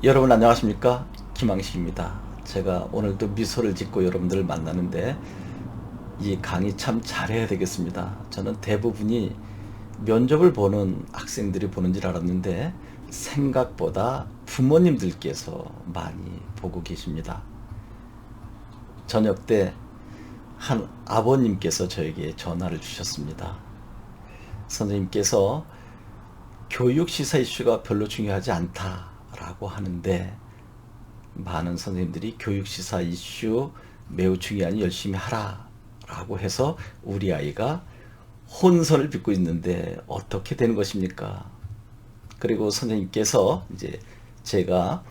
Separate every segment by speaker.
Speaker 1: 여러분 안녕하십니까? 김항식입니다. 제가 오늘도 미소를 짓고 여러분들을 만나는데 이 강의 참 잘해야 되겠습니다. 저는 대부분이 면접을 보는 학생들이 보는 줄 알았는데 생각보다 부모님들께서 많이 보고 계십니다. 저녁 때 한 아버님께서 저에게 전화를 주셨습니다. 선생님께서 교육 시사 이슈가 별로 중요하지 않다라고 하는데 많은 선생님들이 교육 시사 이슈 매우 중요하니 열심히 하라 라고 해서 우리 아이가 혼선을 빚고 있는데 어떻게 되는 것입니까? 그리고 선생님께서 이제 제가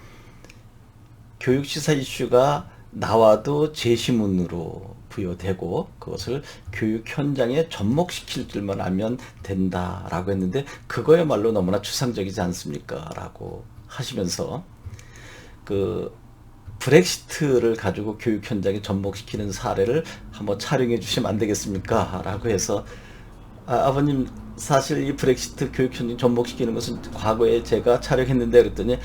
Speaker 1: 교육 시사 이슈가 나와도 제시문으로 부여되고 그것을 교육 현장에 접목시킬 줄만 알면 된다라고 했는데 그거야말로 너무나 추상적이지 않습니까? 라고 하시면서 그 브렉시트를 가지고 교육 현장에 접목시키는 사례를 한번 촬영해 주시면 안 되겠습니까? 라고 해서 아버님 사실 이 브렉시트 교육 현장 접목시키는 것은 과거에 제가 촬영했는데 그랬더니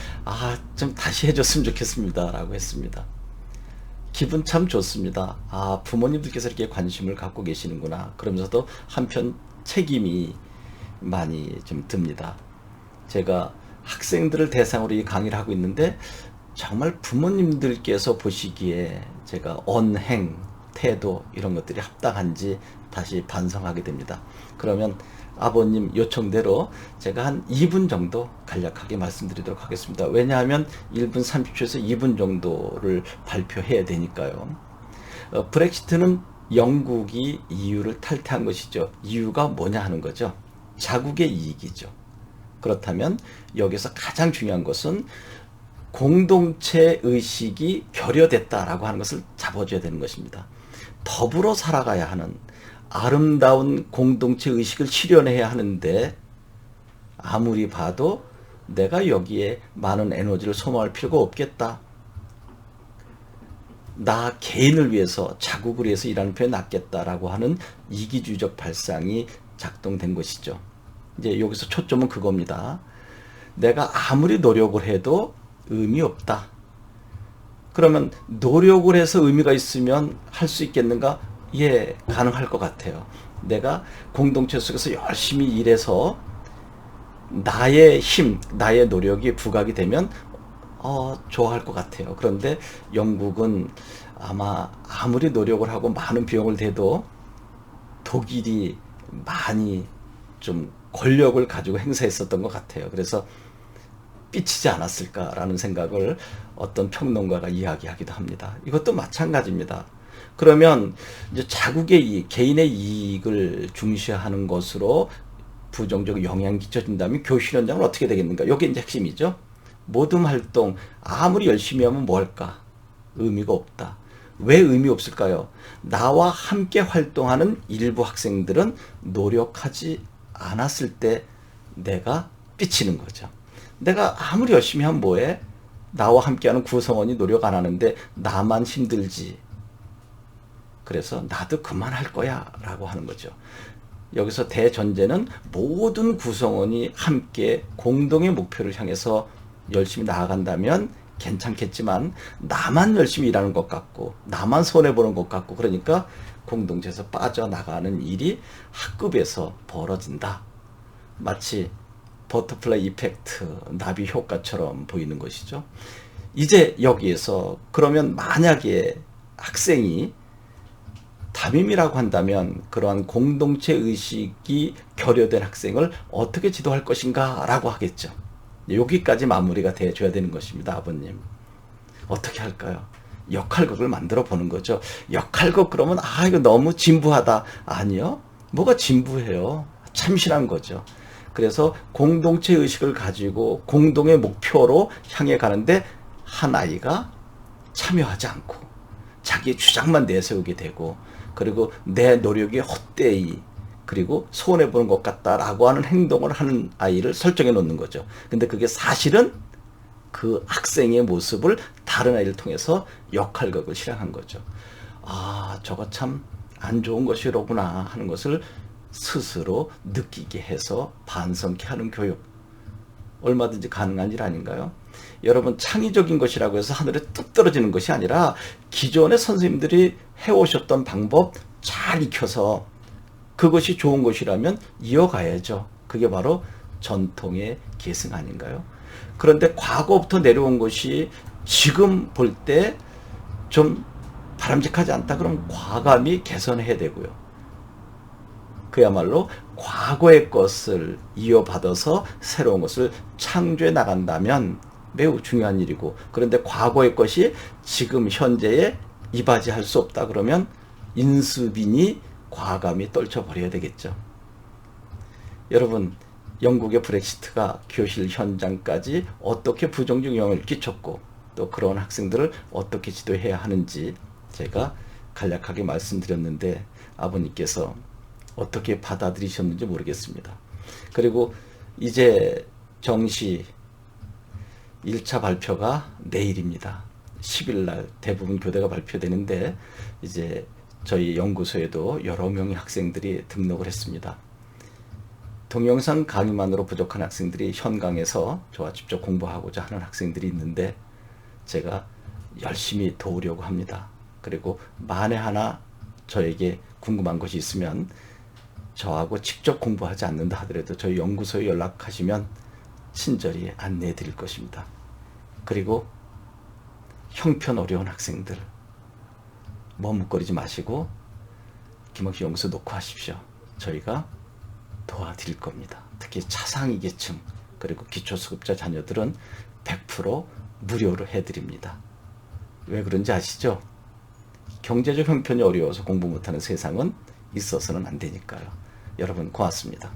Speaker 1: 좀 다시 해줬으면 좋겠습니다 라고 했습니다. 기분 참 좋습니다. 부모님들께서 이렇게 관심을 갖고 계시는구나. 그러면서도 한편 책임이 많이 좀 듭니다. 제가 학생들을 대상으로 이 강의를 하고 있는데 정말 부모님들께서 보시기에 제가 언행, 태도 이런 것들이 합당한지 다시 반성하게 됩니다. 그러면 아버님 요청대로 제가 한 2분 정도 간략하게 말씀드리도록 하겠습니다. 왜냐하면 1분 30초에서 2분 정도를 발표해야 되니까요. 브렉시트는 영국이 EU를 탈퇴한 것이죠. 이유가 뭐냐 하는 거죠. 자국의 이익이죠. 그렇다면 여기서 가장 중요한 것은 공동체 의식이 결여됐다라고 하는 것을 잡아줘야 되는 것입니다. 더불어 살아가야 하는 아름다운 공동체 의식을 실현해야 하는데 아무리 봐도 내가 여기에 많은 에너지를 소모할 필요가 없겠다. 나 개인을 위해서 자국을 위해서 일하는 편이 낫겠다라고 하는 이기주의적 발상이 작동된 것이죠. 이제 여기서 초점은 그겁니다. 내가 아무리 노력을 해도 의미 없다. 그러면 노력을 해서 의미가 있으면 할 수 있겠는가? 예, 가능할 것 같아요. 내가 공동체 속에서 열심히 일해서 나의 힘, 나의 노력이 부각이 되면 좋아할 것 같아요. 그런데 영국은 아마 아무리 노력을 하고 많은 비용을 대도 독일이 많이 좀 권력을 가지고 행사했었던 것 같아요. 그래서 삐치지 않았을까라는 생각을 어떤 평론가가 이야기하기도 합니다. 이것도 마찬가지입니다. 그러면 이제 자국의 이익, 개인의 이익을 중시하는 것으로 부정적 영향이 끼쳐진다면 교실 현장은 어떻게 되겠는가? 이게 이제 핵심이죠. 모든 활동 아무리 열심히 하면 뭐 할까? 의미가 없다. 왜 의미 없을까요? 나와 함께 활동하는 일부 학생들은 노력하지 않았을 때 내가 삐치는 거죠. 내가 아무리 열심히 하면 뭐해? 나와 함께하는 구성원이 노력 안 하는데 나만 힘들지. 그래서 나도 그만할 거야 라고 하는 거죠. 여기서 대전제는 모든 구성원이 함께 공동의 목표를 향해서 열심히 나아간다면 괜찮겠지만 나만 열심히 일하는 것 같고 나만 손해보는 것 같고 그러니까 공동체에서 빠져나가는 일이 학급에서 벌어진다. 마치 버터플라이 이펙트, 나비 효과처럼 보이는 것이죠. 이제 여기에서 그러면 만약에 학생이 담임이라고 한다면 그러한 공동체 의식이 결여된 학생을 어떻게 지도할 것인가 라고 하겠죠. 여기까지 마무리가 돼줘야 되는 것입니다. 아버님 어떻게 할까요? 역할극을 만들어 보는 거죠. 역할극 그러면 이거 너무 진부하다. 아니요, 뭐가 진부해요. 참신한 거죠. 그래서 공동체 의식을 가지고 공동의 목표로 향해 가는데 한 아이가 참여하지 않고 자기의 주장만 내세우게 되고 그리고 내 노력이 헛되이 그리고 손해보는 것 같다라고 하는 행동을 하는 아이를 설정해 놓는 거죠. 근데 그게 사실은 그 학생의 모습을 다른 아이를 통해서 역할극을 실행한 거죠. 저거 참 안 좋은 것이로구나 하는 것을 스스로 느끼게 해서 반성케 하는 교육. 얼마든지 가능한 일 아닌가요? 여러분 창의적인 것이라고 해서 하늘에 뚝 떨어지는 것이 아니라 기존의 선생님들이 해오셨던 방법 잘 익혀서 그것이 좋은 것이라면 이어가야죠. 그게 바로 전통의 계승 아닌가요? 그런데 과거부터 내려온 것이 지금 볼 때 좀 바람직하지 않다. 그럼 과감히 개선해야 되고요. 그야말로 과거의 것을 이어받아서 새로운 것을 창조해 나간다면 매우 중요한 일이고, 그런데 과거의 것이 지금 현재에 이바지할 수 없다. 그러면 인수빈이 과감히 떨쳐버려야 되겠죠. 여러분, 영국의 브렉시트가 교실 현장까지 어떻게 부정적 영향을 끼쳤고 또 그런 학생들을 어떻게 지도해야 하는지 제가 간략하게 말씀드렸는데 아버님께서 어떻게 받아들이셨는지 모르겠습니다. 그리고 이제 정시 1차 발표가 내일입니다. 10일 날 대부분 교대가 발표되는데 이제 저희 연구소에도 여러 명의 학생들이 등록을 했습니다. 동영상 강의만으로 부족한 학생들이 현강에서 저와 직접 공부하고자 하는 학생들이 있는데 제가 열심히 도우려고 합니다. 그리고 만에 하나 저에게 궁금한 것이 있으면 저하고 직접 공부하지 않는다 하더라도 저희 연구소에 연락하시면 친절히 안내해 드릴 것입니다. 그리고 형편 어려운 학생들 머뭇거리지 마시고 김학식 연구소 놓고 하십시오. 저희가 도와드릴 겁니다. 특히 차상위 계층 그리고 기초수급자 자녀들은 100% 무료로 해드립니다. 왜 그런지 아시죠? 경제적 형편이 어려워서 공부 못하는 세상은 있어서는 안 되니까요. 여러분 고맙습니다.